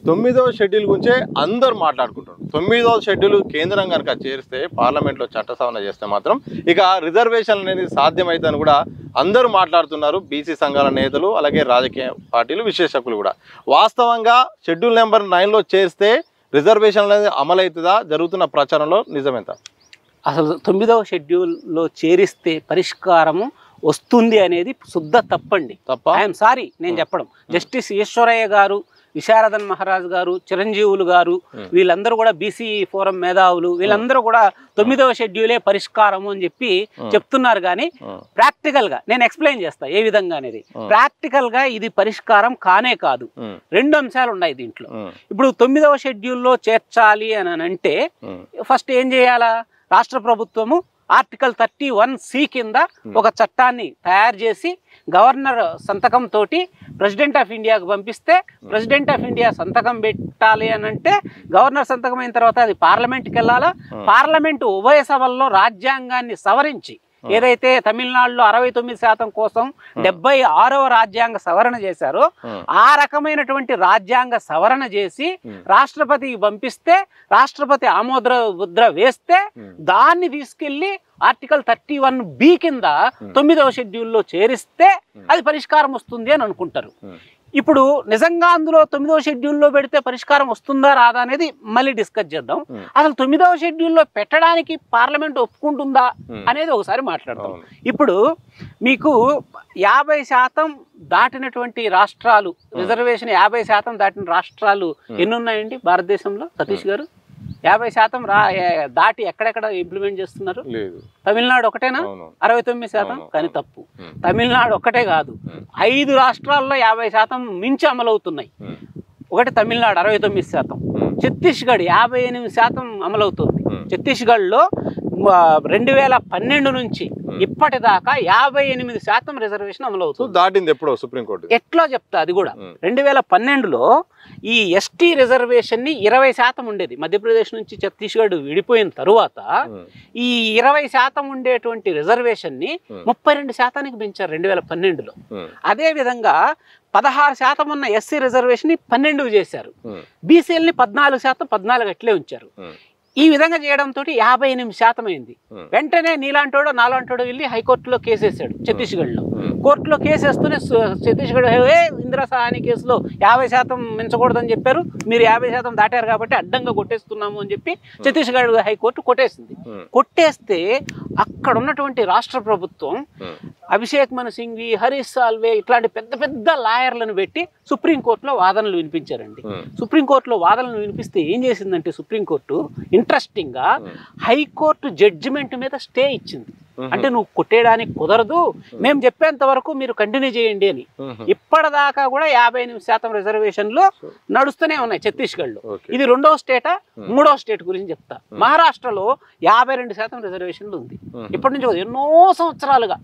9వ schedule గురించే అందరూ మాట్లాడుకుంటారు. 9వ షెడ్యూల్ కేంద్రం కనుక చేరిస్తే పార్లమెంట్లో చట్టసవరణ చేస్తే మాత్రం ఇక రిజర్వేషన్ అనేది సాధ్యమవుతుందని కూడా అందరూ మాట్లాడుతున్నారు. బీసీ సంఘాల నేతలు అలాగే రాజకీయ పార్టీలు విశ్లేషకులు కూడా. వాస్తవంగా షెడ్యూల్ నెంబర్ 9లో చేస్తే రిజర్వేషన్ అనేది అమలవుతుందా? జరుగుతున్న ప్రచారంలో నిజమేంత? అసలు 9వ షెడ్యూల్లో చేరిస్తే పరిష్కారము వస్తుంది అనేది శుద్ధ తప్పండి. ఐఎమ్ సారీ నేను చెప్పడం. జస్టిస్ ఈశ్వరయ్య గారు, విశారదన్ మహారాజ్ గారు, చిరంజీవులు గారు, వీళ్ళందరూ కూడా బీసీ ఫోరం మేధావులు, వీళ్ళందరూ కూడా 9వ షెడ్యూలే పరిష్కారము అని చెప్పి చెప్తున్నారు. కానీ ప్రాక్టికల్ గా నేను ఎక్స్ప్లెయిన్ చేస్తా ఏ విధంగా అనేది. ప్రాక్టికల్ గా ఇది పరిష్కారం కానే కాదు. 2 అంశాలు ఉన్నాయి దీంట్లో. ఇప్పుడు 9వ షెడ్యూల్లో చేర్చాలి అని అంటే ఫస్ట్ ఏం చేయాలా? రాష్ట్ర ప్రభుత్వము ఆర్టికల్ 31C కింద ఒక చట్టాన్ని తయారు చేసి గవర్నర్ సంతకం తోటి ప్రెసిడెంట్ ఆఫ్ ఇండియాకు పంపిస్తే ప్రెసిడెంట్ ఆఫ్ ఇండియా సంతకం పెట్టాలి అని అంటే గవర్నర్ సంతకం అయిన తర్వాత అది పార్లమెంట్కి వెళ్ళాలా. పార్లమెంటు ఉభయ సభల్లో రాజ్యాంగాన్ని సవరించి ఏదైతే తమిళనాడులో 69% కోసం 76వ రాజ్యాంగ సవరణ చేశారో ఆ రకమైనటువంటి రాజ్యాంగ సవరణ చేసి రాష్ట్రపతికి పంపిస్తే రాష్ట్రపతి ఆమోద వేస్తే దాన్ని తీసుకెళ్లి ఆర్టికల్ 31B కింద 9వ షెడ్యూల్లో చేరిస్తే అది పరిష్కారం వస్తుంది అని అనుకుంటారు. ఇప్పుడు నిజంగా అందులో 9వ షెడ్యూల్లో పెడితే పరిష్కారం వస్తుందా రాదా అనేది మళ్ళీ డిస్కస్ చేద్దాం. అసలు 9వ షెడ్యూల్లో పెట్టడానికి పార్లమెంట్ ఒప్పుకుంటుందా అనేది ఒకసారి మాట్లాడదాం. ఇప్పుడు మీకు 50% దాటినటువంటి రాష్ట్రాలు, రిజర్వేషన్ 50% దాటిన రాష్ట్రాలు ఎన్ని ఉన్నాయండి భారతదేశంలో? సతీష్ గారు 50% దాటి ఎక్కడెక్కడ ఇంప్లిమెంట్ చేస్తున్నారు? తమిళనాడు ఒకటేనా 69%? కానీ తప్పు. తమిళనాడు ఒక్కటే కాదు, 5 రాష్ట్రాల్లో 50% మించి అమలవుతున్నాయి. ఒకటి తమిళనాడు 69%, ఛత్తీస్గఢ్ 58% అమలవుతుంది. ఛత్తీస్గఢ్లో 2012 నుంచి ఇప్పటిదాకా 58% రిజర్వేషన్ అమలవుతుంది. దాటింది ఎప్పుడో సుప్రీంకోర్టు. ఎట్లా చెప్తా అది కూడా. 2012లో ఈ ఎస్టీ రిజర్వేషన్ ని 20% ఉండేది. మధ్యప్రదేశ్ నుంచి ఛత్తీస్గఢ్ విడిపోయిన తరువాత ఈ 20% ఉండేటువంటి రిజర్వేషన్ ని 32%కి పెంచారు 2012లో. అదే విధంగా 16% ఉన్న ఎస్సీ రిజర్వేషన్ ని 12 చేశారు. బీసీఎల్ని 14%, 14 అట్లే ఉంచారు. ఈ విధంగా చేయడంతో 58% అయింది. వెంటనే నీలాంటోడో నాలాంటోడో వెళ్ళి హైకోర్టులో కేసేసాడు ఛత్తీస్గఢ్లో. కోర్టులో కేసేస్తూనే ఛత్తీస్గఢ్ ఇందిరా సహాని కేసులో 50% మించకూడదని చెప్పారు, మీరు 50% దాటారు కాబట్టి అడ్డంగా కొట్టేస్తున్నాము అని చెప్పి ఛత్తీస్గఢ్ హైకోర్టు కొట్టేసింది. కొట్టేస్తే అక్కడ ఉన్నటువంటి రాష్ట్ర ప్రభుత్వం అభిషేక్ మను సింఘ్వి, హరీష్ సాల్వే ఇట్లాంటి పెద్ద పెద్ద లాయర్లను పెట్టి సుప్రీంకోర్టులో వాదనలు వినిపించారండి. సుప్రీంకోర్టులో వాదనలు వినిపిస్తే ఏం చేసిందంటే సుప్రీంకోర్టు ఇంట్రెస్టింగ్ గా హైకోర్టు జడ్జిమెంట్ మీద స్టే ఇచ్చింది. అంటే నువ్వు కొట్టేయడానికి కుదరదు, మేము చెప్పేంత వరకు మీరు కంటిన్యూ చేయండి అని. ఇప్పటిదాకా కూడా 58% రిజర్వేషన్లు నడుస్తూనే ఉన్నాయి ఛత్తీస్గఢ్లో. ఇది 2వ స్టేటా 3వ స్టేట్ గురించి చెప్తా. మహారాష్ట్రలో 52% రిజర్వేషన్లు ఉంది ఇప్పటి నుంచి ఎన్నో సంవత్సరాలుగా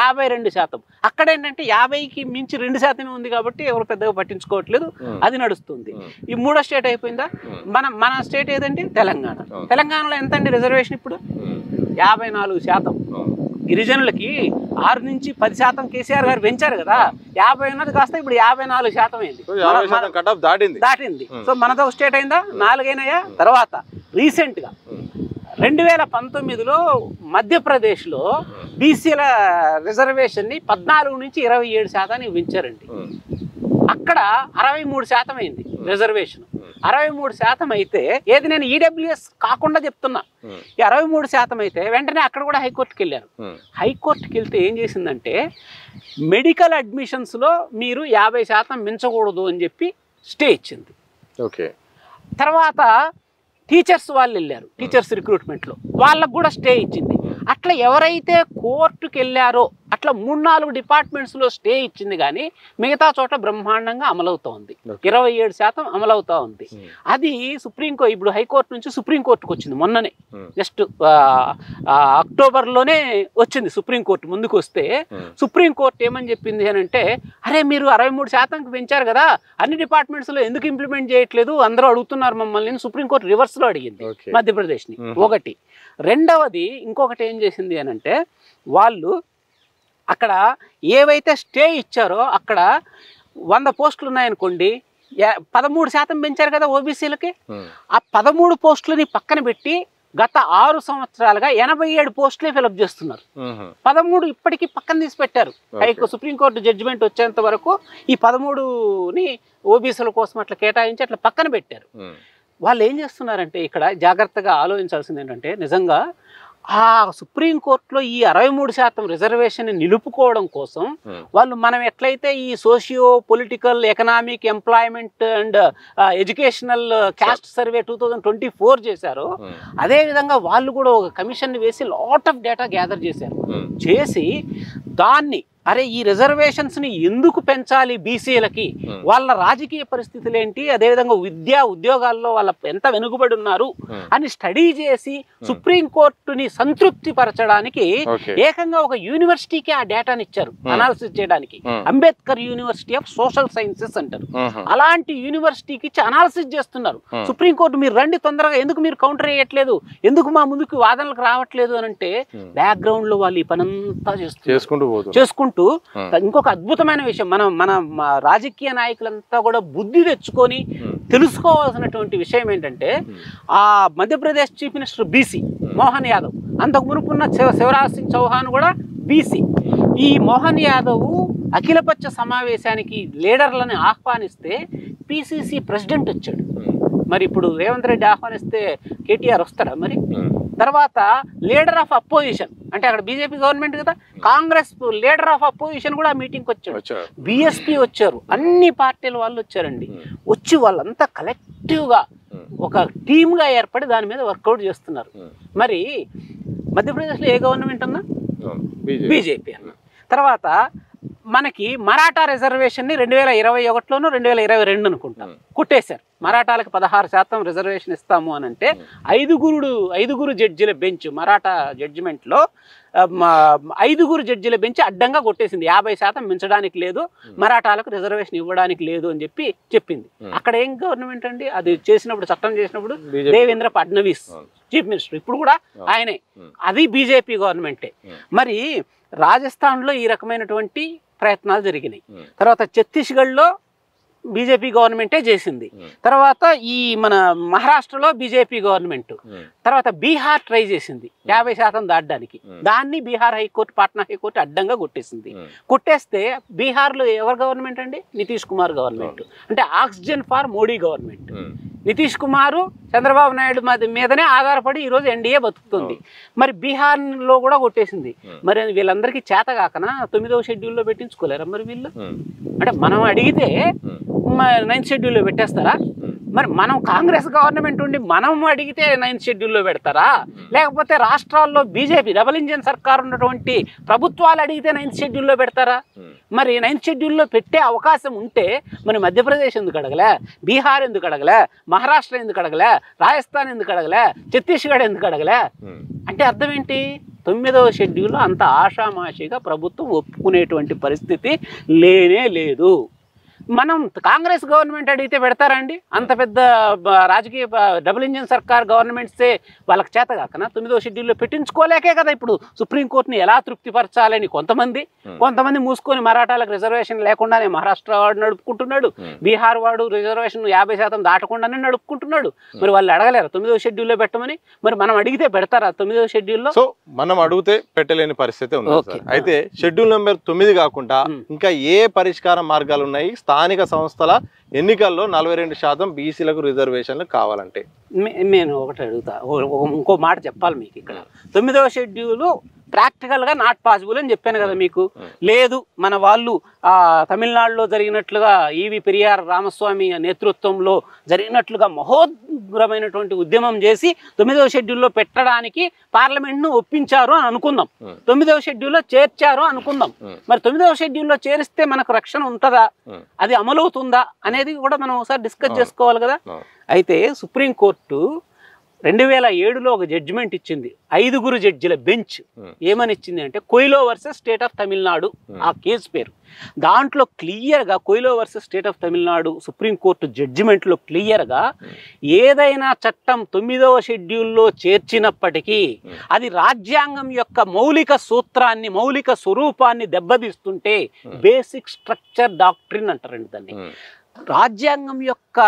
52%. అక్కడ ఏంటంటే 50కి మించి 2% ఉంది కాబట్టి ఎవరు పెద్దగా పట్టించుకోవట్లేదు, అది నడుస్తుంది. ఈ 3వ స్టేట్ అయిపోయిందా? మన స్టేట్ ఏదండి? తెలంగాణ. తెలంగాణలో ఎంత అండి రిజర్వేషన్ ఇప్పుడు? 54%. గిరిజనులకి 6 నుంచి 10% కేసీఆర్ గారు పెంచారు కదా, 50 ఉన్నది కాస్త ఇప్పుడు 54% అయింది, దాటింది. సో మనతో స్టేట్ అయిందా? 4 అయినాయా? తర్వాత రీసెంట్ గా 2019లో మధ్యప్రదేశ్లో బీసీల రిజర్వేషన్ ని 14 నుంచి 27% పెంచారండి. అక్కడ 63% అయింది రిజర్వేషన్. 63% అయితే ఏది నేను ఈడబ్ల్యూఎస్ కాకుండా చెప్తున్నా, 63% అయితే వెంటనే అక్కడ కూడా హైకోర్టుకి వెళ్ళారు. హైకోర్టుకి వెళ్తే ఏం చేసిందంటే మెడికల్ అడ్మిషన్స్లో మీరు 50% మించకూడదు అని చెప్పి స్టే ఇచ్చింది. ఓకే. తర్వాత టీచర్స్ వాళ్ళు వెళ్ళారు, టీచర్స్ రిక్రూట్మెంట్లో వాళ్ళకు కూడా స్టే ఇచ్చింది. అట్లా ఎవరైతే కోర్టుకు వెళ్ళారో అట్లా 3-4 డిపార్ట్మెంట్స్లో స్టే ఇచ్చింది. కానీ మిగతా చోట బ్రహ్మాండంగా అమలవుతోంది. 27% అమలవుతా ఉంది. అది సుప్రీంకోర్టు ఇప్పుడు హైకోర్టు నుంచి సుప్రీంకోర్టుకు వచ్చింది మొన్ననే, జస్ట్ అక్టోబర్లోనే వచ్చింది సుప్రీంకోర్టు ముందుకు వస్తే. సుప్రీంకోర్టు ఏమని చెప్పింది అని అంటే, అరే మీరు 63%కి పెంచారు కదా, అన్ని డిపార్ట్మెంట్స్లో ఎందుకు ఇంప్లిమెంట్ చేయట్లేదు, అందరూ అడుగుతున్నారు మమ్మల్ని. సుప్రీంకోర్టు రివర్స్లో అడిగింది మధ్యప్రదేశ్ని. ఒకటి. రెండవది ఇంకొకటి ఏం చేసింది అని అంటే, వాళ్ళు అక్కడ ఏవైతే స్టే ఇచ్చారో అక్కడ 100 పోస్టులు ఉన్నాయనుకోండి, 13% పెంచారు కదా ఓబీసీలకి. ఆ 13 పోస్టులని పక్కన పెట్టి గత 6 సంవత్సరాలుగా 87 పోస్టులే ఫిలప్ చేస్తున్నారు. 13 ఇప్పటికీ పక్కన తీసి పెట్టారు. సుప్రీంకోర్టు జడ్జిమెంట్ వచ్చేంత వరకు ఈ 13ని ఓబీసీల కోసం అట్లా కేటాయించి అట్లా పక్కన పెట్టారు. వాళ్ళు ఏం చేస్తున్నారంటే ఇక్కడ జాగ్రత్తగా ఆలోచించాల్సింది ఏంటంటే, నిజంగా ఆ సుప్రీంకోర్టులో ఈ 63% రిజర్వేషన్ నిలుపుకోవడం కోసం వాళ్ళు మనం ఎట్లయితే ఈ socio political economic employment and educational caste survey 2024 చేశారో, అదే విధంగా వాళ్ళు కూడా ఒక కమిషన్ వేసి లాట్ ఆఫ్ డేటా గ్యాదర్ చేశారు. చేసి దాన్ని అరే ఈ రిజర్వేషన్స్ని ఎందుకు పెంచాలి బీసీలకి, వాళ్ళ రాజకీయ పరిస్థితులు ఏంటి, అదేవిధంగా విద్యా ఉద్యోగాల్లో వాళ్ళ ఎంత వెనుకబడి ఉన్నారు అని స్టడీ చేసి సుప్రీంకోర్టుని సంతృప్తి పరచడానికి ఏకంగా ఒక యూనివర్సిటీకి ఆ డేటాని ఇచ్చారు అనాలిసిస్ చేయడానికి. Ambedkar university of social sciences అంటారు. అలాంటి యూనివర్సిటీకి ఇచ్చి అనాలిసిస్ చేస్తున్నారు. సుప్రీంకోర్టు మీరు రండి తొందరగా, ఎందుకు మీరు కౌంటర్ వేయట్లేదు, ఎందుకు మా ముందుకు వాదనలకు రావట్లేదు అని అంటే బ్యాక్గ్రౌండ్ లో వాళ్ళు ఈ పనంతా చేసుకుంటూ ఇంకొక అద్భుతమైన విషయం, మన రాజకీయ నాయకులంతా కూడా బుద్ధి తెచ్చుకొని తెలుసుకోవాల్సినటువంటి విషయం ఏంటంటే, ఆ Madhya Pradesh chief minister BC Mohan Yadav, అంతకు మునుపున్న శివరాజ్ సింగ్ చౌహాన్ కూడా బీసీ. ఈ మోహన్ యాదవ్ అఖిలపక్ష సమావేశానికి లీడర్లను ఆహ్వానిస్తే పిసిసి ప్రెసిడెంట్ వచ్చాడు. మరి ఇప్పుడు రేవంత్ రెడ్డి ఆహ్వానిస్తే కేటీఆర్ వస్తాడా? మరి తర్వాత లీడర్ ఆఫ్ అపోజిషన్ అంటే అక్కడ బీజేపీ గవర్నమెంట్ కదా, కాంగ్రెస్ లీడర్ ఆఫ్ అపోజిషన్ కూడా మీటింగ్కి వచ్చాడు, బిఎస్పీ వచ్చారు, అన్ని పార్టీల వాళ్ళు వచ్చారండి. వచ్చి వాళ్ళంతా కలెక్టివ్గా ఒక టీమ్గా ఏర్పడి దాని మీద వర్కౌట్ చేస్తున్నారు. మరి మధ్యప్రదేశ్లో ఏ గవర్నమెంట్ అన్నా? బీజేపీ అన్న. తర్వాత మనకి మరాఠా రిజర్వేషన్ని 2021లోనూ 2022 అనుకుంటాం కుట్టేశారు. మరాఠాలకు 16% రిజర్వేషన్ ఇస్తాము అని అంటే ఐదుగురు జడ్జిల బెంచ్ మరాఠా జడ్జిమెంట్లో 5 జడ్జిల బెంచ్ అడ్డంగా కొట్టేసింది. 50% మించడానికి లేదు, మరాఠాలకు రిజర్వేషన్ ఇవ్వడానికి లేదు అని చెప్పింది. అక్కడ ఏం గవర్నమెంట్ అండి అది చేసినప్పుడు, చట్టం చేసినప్పుడు దేవేంద్ర ఫడ్నవీస్ చీఫ్ మినిస్టర్, ఇప్పుడు కూడా ఆయనే, అది బీజేపీ గవర్నమెంటే. మరి రాజస్థాన్లో ఈ రకమైనటువంటి ప్రయత్నాలు జరిగినాయి. తర్వాత ఛత్తీస్గఢ్లో బీజేపీ గవర్నమెంటే చేసింది. తర్వాత ఈ మన మహారాష్ట్రలో బీజేపీ గవర్నమెంట్, తర్వాత బీహార్ ట్రై చేసింది 50% దాటడానికి. దాన్ని బీహార్ హైకోర్టు, పాట్నా హైకోర్టు అడ్డంగా కొట్టేసింది. కొట్టేస్తే బీహార్లో ఎవరు గవర్నమెంట్ అండి? నితీష్ కుమార్ గవర్నమెంట్. అంటే oxygen for Modi government. Nitish Kumar Chandrababu Naidu మీదనే ఆధారపడి ఈరోజు ఎన్డీఏ బతుకుతుంది. మరి బీహార్లో కూడా కొట్టేసింది. మరి వీళ్ళందరికీ చేత కాకనా 9వ షెడ్యూల్లో పెట్టించుకోలేరా మరి వీళ్ళు? అంటే మనం అడిగితే 9th షెడ్యూల్లో పెట్టేస్తారా? మరి మనం కాంగ్రెస్ గవర్నమెంట్ ఉండి మనం అడిగితే 9th షెడ్యూల్లో పెడతారా? లేకపోతే రాష్ట్రాల్లో బీజేపీ డబుల్ ఇంజిన్ సర్కార్ ఉన్నటువంటి ప్రభుత్వాలు అడిగితే 9th షెడ్యూల్లో పెడతారా? మరి 9th షెడ్యూల్లో పెట్టే అవకాశం ఉంటే మరి మధ్యప్రదేశ్ ఎందుకు అడగలే, బీహార్ ఎందుకు అడగలే, మహారాష్ట్ర ఎందుకు అడగలే, రాజస్థాన్ ఎందుకు అడగలే, ఛత్తీస్గఢ్ ఎందుకు అడగలే? అంటే అర్థం ఏంటి? 9వ షెడ్యూల్లో అంత ఆషామాషిగా ప్రభుత్వం ఒప్పుకునేటువంటి పరిస్థితి లేనే లేదు. మనం కాంగ్రెస్ గవర్నమెంట్ అడిగితే పెడతారండి? అంత పెద్ద రాజకీయ డబుల్ ఇంజిన్ సర్కార్ గవర్నమెంట్సే వాళ్ళకి చేత కాకనా 9వ షెడ్యూల్లో పెట్టించుకోలేకే కదా ఇప్పుడు సుప్రీంకోర్టుని ఎలా తృప్తిపరచాలని కొంతమంది మూసుకొని మరాఠాలకు రిజర్వేషన్ లేకుండానే మహారాష్ట్ర వాడు నడుపుకుంటున్నాడు, బీహార్ వాడు రిజర్వేషన్ 50% దాటకుండానే నడుపుకుంటున్నాడు. మరి వాళ్ళు అడగలేరు 9వ షెడ్యూల్లో పెట్టమని? మరి మనం అడిగితే పెడతారా 9వ షెడ్యూల్లో? సో మనం అడిగితే పెట్టలేని పరిస్థితి ఉంది. అయితే షెడ్యూల్ నెంబర్ 9 కాకుండా ఇంకా ఏ పరిష్కార మార్గాలు ఉన్నాయి? స్థానిక సంస్థల ఎన్నికల్లో 42% బీసీలకు రిజర్వేషన్లు కావాలంటే నేను ఒకటి అడుగుతా, ఇంకో మాట చెప్పాలి మీకు. ఇక్కడ 9వ షెడ్యూల్ ప్రాక్టికల్గా నాట్ పాసిబుల్ అని చెప్పాను కదా మీకు. లేదు, మన వాళ్ళు తమిళనాడులో జరిగినట్లుగా ఈవి పెరియార్ రామస్వామి నేతృత్వంలో జరిగినట్లుగా మహోగ్రమైనటువంటి ఉద్యమం చేసి 9వ షెడ్యూల్లో పెట్టడానికి పార్లమెంట్ను ఒప్పించారు అని అనుకుందాం, 9వ షెడ్యూల్లో చేర్చారు అనుకుందాం. మరి 9వ షెడ్యూల్లో చేరిస్తే మనకు రక్షణ ఉంటుందా, అది అమలవుతుందా అనేది కూడా మనం ఒకసారి డిస్కస్ చేసుకోవాలి కదా. అయితే సుప్రీంకోర్టు 2007లో ఒక జడ్జిమెంట్ ఇచ్చింది, 5 జడ్జిల బెంచ్. ఏమని ఇచ్చింది అంటే Coelho versus state of Tamil Nadu ఆ కేసు పేరు. దాంట్లో క్లియర్గా Coelho versus state of Tamil Nadu supreme court జడ్జిమెంట్లో క్లియర్గా ఏదైనా చట్టం 9వ షెడ్యూల్లో చేర్చినప్పటికీ అది రాజ్యాంగం యొక్క మౌలిక సూత్రాన్ని, మౌలిక స్వరూపాన్ని దెబ్బతీస్తుంటే బేసిక్ స్ట్రక్చర్ డాక్ట్రిన్ అంటారండి దాన్ని. రాజ్యాంగం యొక్క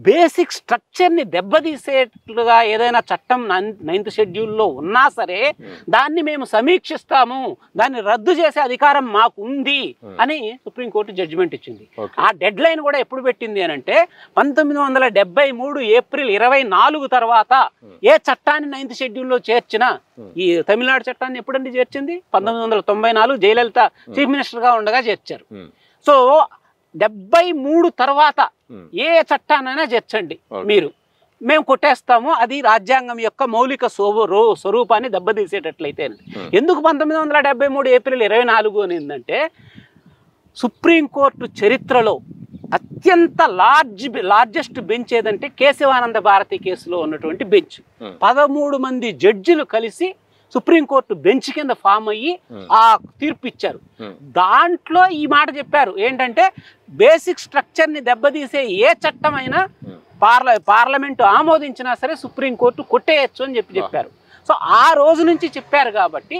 బేసిక్ స్ట్రక్చర్ని దెబ్బతీసేట్లుగా ఏదైనా చట్టం 9th షెడ్యూల్లో ఉన్నా సరే దాన్ని మేము సమీక్షిస్తాము, దాన్ని రద్దు చేసే అధికారం మాకు ఉంది అని సుప్రీంకోర్టు జడ్జిమెంట్ ఇచ్చింది. ఆ డెడ్ లైన్ కూడా ఎప్పుడు పెట్టింది అని అంటే 1973 ఏప్రిల్ 24 తర్వాత ఏ చట్టాన్ని 9th షెడ్యూల్లో చేర్చినా, ఈ తమిళనాడు చట్టాన్ని ఎప్పుడండి చేర్చింది? 1994 జయలలిత చీఫ్ మినిస్టర్గా ఉండగా చేర్చారు. సో 73 తర్వాత ఏ చట్టానైనా చేర్చండి మీరు, మేము కొట్టేస్తాము, అది రాజ్యాంగం యొక్క మౌలిక స్వరూపాన్ని దెబ్బతీసేటట్లయితే. ఎందుకు 1973 ఏప్రిల్ 24 అని ఏంటంటే సుప్రీంకోర్టు చరిత్రలో అత్యంత లార్జెస్ట్ బెంచ్ ఏదంటే కేశవానంద భారతి కేసులో ఉన్నటువంటి బెంచ్. 13 మంది జడ్జిలు కలిసి సుప్రీంకోర్టు బెంచ్ కింద ఫామ్ అయ్యి ఆ తీర్పు ఇచ్చారు. దాంట్లో ఈ మాట చెప్పారు ఏంటంటే బేసిక్ స్ట్రక్చర్ని దెబ్బతీసే ఏ చట్టమైనా పార్లమెంటు ఆమోదించినా సరే సుప్రీంకోర్టు కొట్టేయచ్చు అని చెప్పారు. సో ఆ రోజు నుంచి చెప్పారు కాబట్టి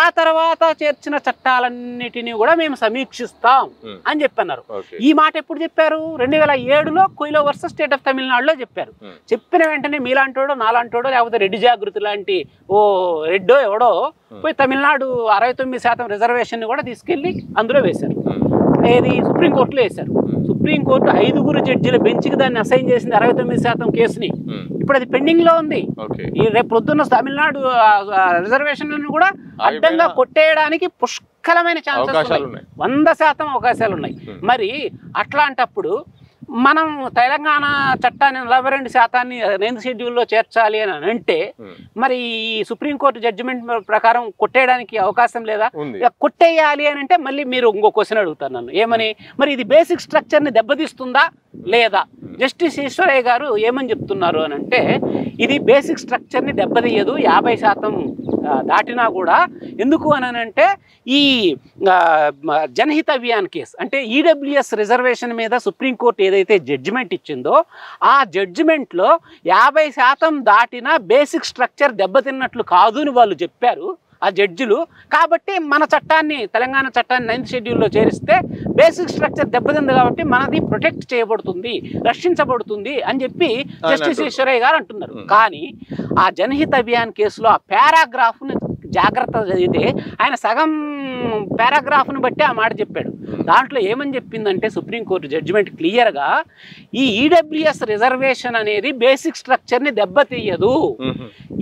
ఆ తర్వాత చేర్చిన చట్టాలన్నిటినీ కూడా మేము సమీక్షిస్తాం అని చెప్పన్నారు. ఈ మాట ఎప్పుడు చెప్పారు? 2007లో కొయిలో వర్సెస్ స్టేట్ ఆఫ్ తమిళనాడులో చెప్పారు. చెప్పిన వెంటనే మీలాంటోడో నాలాంటోడో లేకపోతే రెడ్డి జాగృతి లాంటి రెడ్డో ఎవడో పోయి తమిళనాడు 69% రిజర్వేషన్ కూడా తీసుకెళ్లి అందులో వేశారు. ఏది సుప్రీంకోర్టులో వేశారు. సుప్రీంకోర్టు 5 జడ్జిల బెంచ్కి దాన్ని అసైన్ చేసింది 69% కేసుని. ఇప్పుడు అది పెండింగ్ లో ఉంది. ఈ రేపు పొద్దున్న తమిళనాడు రిజర్వేషన్లను కూడా అడ్డంగా కొట్టేయడానికి పుష్కలమైన ఛాన్సెస్ ఉన్నాయి, 100% అవకాశాలు ఉన్నాయి. మరి అట్లాంటప్పుడు మనం తెలంగాణ చట్టాన్ని 42% 9th షెడ్యూల్లో చేర్చాలి అని అంటే మరి ఈ సుప్రీంకోర్టు జడ్జిమెంట్ ప్రకారం కొట్టేయడానికి అవకాశం లేదా? కొట్టేయాలి అని అంటే మళ్ళీ మీరు ఇంకో క్వశ్చన్ అడుగుతారు నన్ను, ఏమని? మరి ఇది బేసిక్ స్ట్రక్చర్ని దెబ్బతీస్తుందా లేదా? జస్టిస్ ఈశ్వరయ్య గారు ఏమని చెప్తున్నారు అని అంటే ఇది బేసిక్ స్ట్రక్చర్ని దెబ్బతీయదు 50% దాటినా కూడా. ఎందుకు అని అంటే ఈ జనహిత అభియాన్ కేసు అంటే ఈడబ్ల్యూఎస్ రిజర్వేషన్ మీద సుప్రీంకోర్టు ఏదైతే జడ్జిమెంట్ ఇచ్చిందో ఆ జడ్జిమెంట్లో 50% దాటినా బేసిక్ స్ట్రక్చర్ దెబ్బతిన్నట్లు కాదు అని వాళ్ళు చెప్పారు ఆ జడ్జిలు. కాబట్టి మన చట్టాన్ని తెలంగాణ చట్టాన్ని 9th షెడ్యూల్లో చేరిస్తే బేసిక్ స్ట్రక్చర్ దెబ్బతింది కాబట్టి మనది ప్రొటెక్ట్ చేయబడుతుంది, రక్షించబడుతుంది అని చెప్పి జస్టిస్ ఈశ్వరయ్య గారు అంటున్నారు. కానీ ఆ జనహిత అభియాన్ కేసులో ఆ పారాగ్రాఫ్ని జాగ్రత్త చదివితే ఆయన సగం పారాగ్రాఫ్ను బట్టి ఆ మాట చెప్పాడు. దాంట్లో ఏమని చెప్పిందంటే సుప్రీంకోర్టు జడ్జిమెంట్ క్లియర్గా ఈ ఈడబ్ల్యూఎస్ రిజర్వేషన్ అనేది బేసిక్ స్ట్రక్చర్ని దెబ్బతీయదు.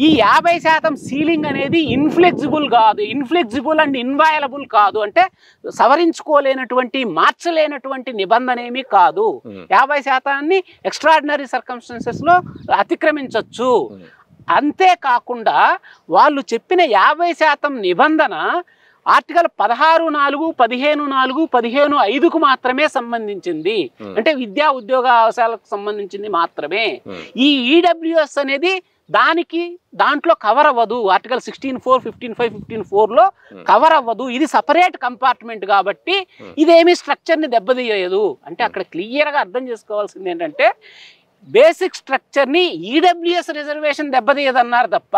ఈ 50% సీలింగ్ అనేది ఇన్ఫ్లెక్సిబుల్ కాదు, ఇన్ఫ్లెక్సిబుల్ అండ్ ఇన్వయలబుల్ కాదు, అంటే సవరించుకోలేనటువంటి మార్చలేనటువంటి నిబంధన ఏమీ కాదు. 50%ని ఎక్స్ట్రాడినరీ సర్కమ్స్టాన్సెస్లో అతిక్రమించవచ్చు. అంతేకాకుండా వాళ్ళు చెప్పిన 50% నిబంధన ఆర్టికల్ 16(4), 15(4), 15(5)కు మాత్రమే సంబంధించింది, అంటే విద్యా ఉద్యోగ అవకాశాలకు సంబంధించింది మాత్రమే. ఈ ఈడబ్ల్యూఎస్ అనేది దాంట్లో కవర్ అవ్వదు. ఆర్టికల్ 16(4), 15(5), 15(4)లో కవర్ అవ్వదు. ఇది సపరేట్ కంపార్ట్మెంట్ కాబట్టి ఇదేమీ స్ట్రక్చర్ని దెబ్బతీయదు. అంటే అక్కడ క్లియర్గా అర్థం చేసుకోవాల్సింది ఏంటంటే బేసిక్ స్ట్రక్చర్ని ఈడబ్ల్యూఎస్ రిజర్వేషన్ దెబ్బతీయదన్నారు తప్ప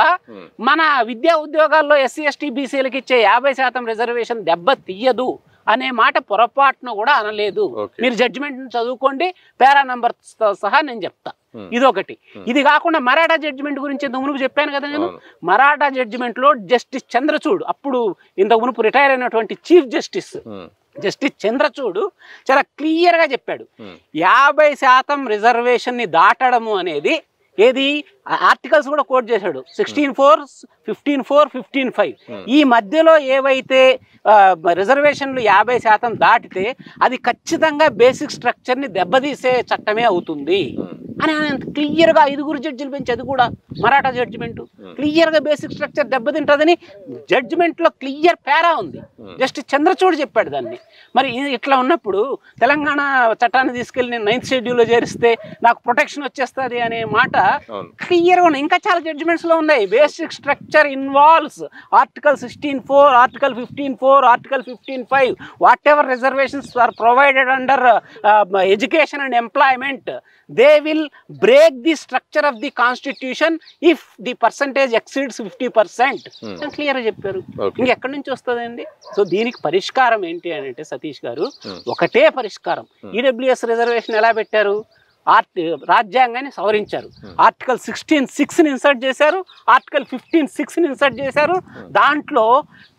మన విద్యా ఉద్యోగాల్లో SC, ST, BCలకు ఇచ్చే 50% రిజర్వేషన్ దెబ్బతీయదు అనే మాట పొరపాటును కూడా అనలేదు. మీరు జడ్జిమెంట్ చదువుకోండి, పారా నంబర్ సహా నేను చెప్తా. ఇదొకటి. ఇది కాకుండా మరాఠా జడ్జిమెంట్ గురించి ఇంతకు మునుపు చెప్పాను కదా నేను. మరాఠా జడ్జిమెంట్లో జస్టిస్ చంద్రచూడ్, అప్పుడు ఇంతకు మునుపు రిటైర్ అయినటువంటి చీఫ్ జస్టిస్ చంద్రచూడ్ చాలా క్లియర్గా చెప్పాడు 50% రిజర్వేషన్ని దాటడము అనేది ఏది ఆర్టికల్స్ కూడా కోట్ చేశాడు. 16(4), 15(4), 15(5) ఈ మధ్యలో ఏవైతే రిజర్వేషన్లు 50% దాటితే అది ఖచ్చితంగా బేసిక్ స్ట్రక్చర్ని దెబ్బతీసే చట్టమే అవుతుంది అని క్లియర్గా 5 జడ్జిలు బెంచ్, అది కూడా మరాఠా జడ్జిమెంట్ క్లియర్గా బేసిక్ స్ట్రక్చర్ దెబ్బతింటుందని జడ్జిమెంట్లో క్లియర్ పారా ఉంది. జస్టిస్ చంద్రచూడ్ చెప్పాడు దాన్ని. మరి ఇట్లా ఉన్నప్పుడు తెలంగాణ చట్టాన్ని తీసుకెళ్ళి నేను 9th షెడ్యూల్లో చేరిస్తే నాకు ప్రొటెక్షన్ వచ్చేస్తుంది అనే మాట క్లియర్గా ఉన్నాయి. ఇంకా చాలా జడ్జిమెంట్స్లో ఉన్నాయి. Basic structure involves article 16(4), article 15(4), article 15(5), whatever reservations are provided under education and employment they will break the structure of the constitution if the percentage exceeds 50% అని క్లియర్గా చెప్పారు. ఇంకెక్కడి నుంచి వస్తుందండి? సో దీనికి పరిష్కారం ఏంటి అని అంటే సతీష్ గారు ఒకటే పరిష్కారం. ఈడబ్ల్యూఎస్ రిజర్వేషన్ ఎలా పెట్టారు? రాజ్యాంగాన్ని సవరించారు. ఆర్టికల్ 16(6)ని ఇన్సర్ట్ చేశారు, ఆర్టికల్ 15(6)ని ఇన్సర్ట్ చేశారు. దాంట్లో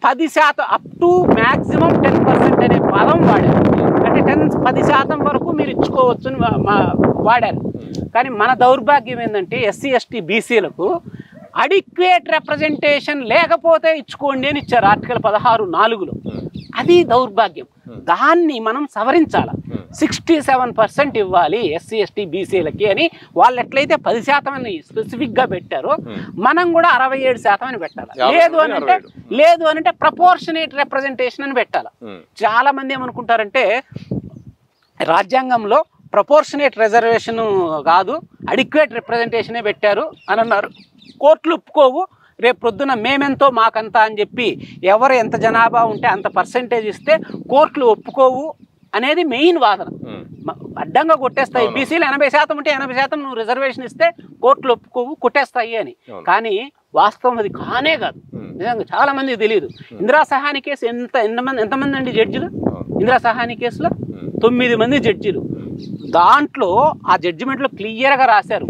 10% అప్ టు మ్యాక్సిమం 10% అనే పదం వాడారు. అంటే 10% వరకు మీరు ఇచ్చుకోవచ్చు అని వాడారు. కానీ మన దౌర్భాగ్యం ఏంటంటే ఎస్సీ ఎస్టీ బీసీలకు అడిక్వేట్ రిప్రజెంటేషన్ లేకపోతే ఇచ్చుకోండి అని ఇచ్చారు ఆర్టికల్ 16(4)లో. అది దౌర్భాగ్యం. దాన్ని మనం సవరించాలి. 67% ఇవ్వాలి ఎస్సీ ఎస్టీ బీసీలకి అని వాళ్ళు ఎట్లయితే 10% అని స్పెసిఫిక్గా పెట్టారో మనం కూడా 67% అని పెట్టాలి. లేదు అనంటే ప్రపోర్షనేట్ రిప్రజెంటేషన్ అని పెట్టాలి. చాలా మంది ఏమనుకుంటారంటే రాజ్యాంగంలో ప్రపోర్షనేట్ రిజర్వేషన్ కాదు అడిక్వేట్ రిప్రజెంటేషనే పెట్టారు అని అన్నారు. కోర్టులు ఒప్పుకోవు. రేపు పొద్దున మేమెంతో మాకంతా అని చెప్పి ఎవరు ఎంత జనాభా ఉంటే అంత పర్సెంటేజ్ ఇస్తే కోర్టులు ఒప్పుకోవు అనేది మెయిన్ వాదన. అడ్డంగా కొట్టేస్తాయి. బీసీలు 80% ఉంటే 80% నువ్వు రిజర్వేషన్ ఇస్తే కోర్టులు ఒప్పుకోవు, కొట్టేస్తాయి అని. కానీ వాస్తవం అది కానే కాదు. నిజంగా చాలా మందికి తెలియదు. ఇందిరా సహాని కేసు ఎంతమంది అండి జడ్జిలు? ఇందిరా సహాని కేసులో 9 మంది జడ్జిలు. దాంట్లో ఆ జడ్జిమెంట్లో క్లియర్గా రాశారు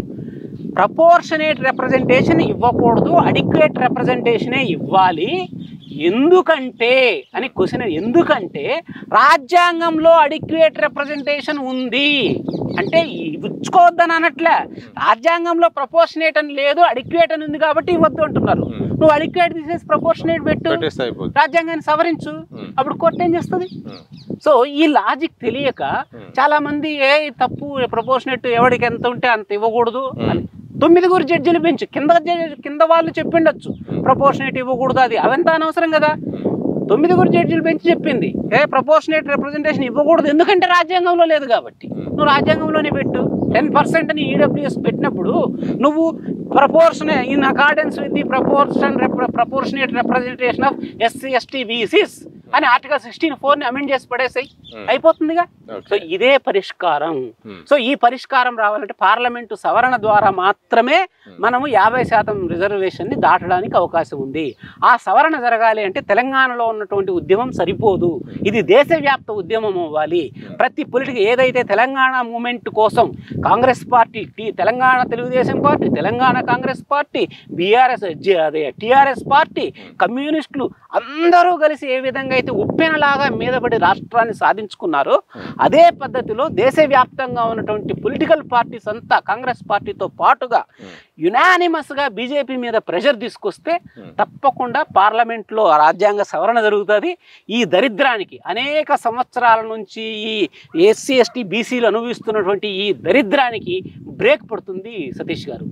ప్రపోర్షనేట్ రిప్రజెంటేషన్ ఇవ్వకూడదు, అడిక్వేట్ రిప్రజెంటేషనే ఇవ్వాలి. ఎందుకంటే అని క్వశ్చన్, ఎందుకంటే రాజ్యాంగంలో అడిక్వేట్ రిప్రజెంటేషన్ ఉంది అంటే ఇచ్చుకోవద్దని అనట్లే. రాజ్యాంగంలో ప్రపోర్షనేట్ అని లేదు, అడిక్వేట్ అని ఉంది కాబట్టి ఇవ్వద్దు అంటున్నారు. నువ్వు అడిక్వేట్ తీసేసి ప్రపోర్షనేట్ పెట్టు, రాజ్యాంగాన్ని సవరించు, అప్పుడు కోర్టు ఏం చేస్తుంది? సో ఈ లాజిక్ తెలియక చాలా మంది తప్పు, ప్రపోర్షనేట్ ఎవరికి ఎంత ఉంటే అంత ఇవ్వకూడదు అని 9 జడ్జిలు బెంచ్ కింద వాళ్ళు చెప్పిండొచ్చు ప్రపోర్షనేట్ ఇవ్వకూడదు. అవంతా అనవసరం కదా. 9 జడ్జిలు బెంచ్ చెప్పింది ప్రపోర్షనేట్ రిప్రజెంటేషన్ ఇవ్వకూడదు ఎందుకంటే రాజ్యాంగంలో లేదు కాబట్టి. నువ్వు రాజ్యాంగంలోనే పెట్టు. 10% అని ఈడబ్ల్యూఎస్ పెట్టినప్పుడు నువ్వు proportionate in accordance with the proportionate representation of SC ST BCs అని ఆర్టికల్ 16(4)ని అమెండ్ చేసి పడేసాయి, అయిపోతుందిగా. సో ఇదే పరిష్కారం. సో ఈ పరిష్కారం రావాలంటే పార్లమెంటు సవరణ ద్వారా మాత్రమే మనము 50% రిజర్వేషన్ని దాటడానికి అవకాశం ఉంది. ఆ సవరణ జరగాలి అంటే తెలంగాణలో ఉన్నటువంటి ఉద్యమం సరిపోదు, ఇది దేశవ్యాప్త ఉద్యమం అవ్వాలి. ప్రతి పొలిటికల్ ఏదైతే తెలంగాణ మూమెంట్ కోసం Congress party, Telangana Telugu Desam party, Telangana Congress party, TRS party, కమ్యూనిస్టులు అందరూ కలిసి ఏ విధంగా అయితే ఉప్పెనలాగా మీదపడి రాష్ట్రాన్ని సాధించుకున్నారో అదే పద్ధతిలో దేశవ్యాప్తంగా ఉన్నటువంటి పొలిటికల్ పార్టీస్ అంతా కాంగ్రెస్ పార్టీతో పాటుగా యునానిమస్గా బీజేపీ మీద ప్రెషర్ తీసుకొస్తే తప్పకుండా పార్లమెంట్లో రాజ్యాంగ సవరణ జరుగుతుంది. ఈ దరిద్రానికి అనేక సంవత్సరాల నుంచి ఈ ఎస్సీ ఎస్టీ బీసీలు అనుభవిస్తున్నటువంటి ఈ దరిద్రానికి బ్రేక్ పడుతుంది సతీష్ గారు.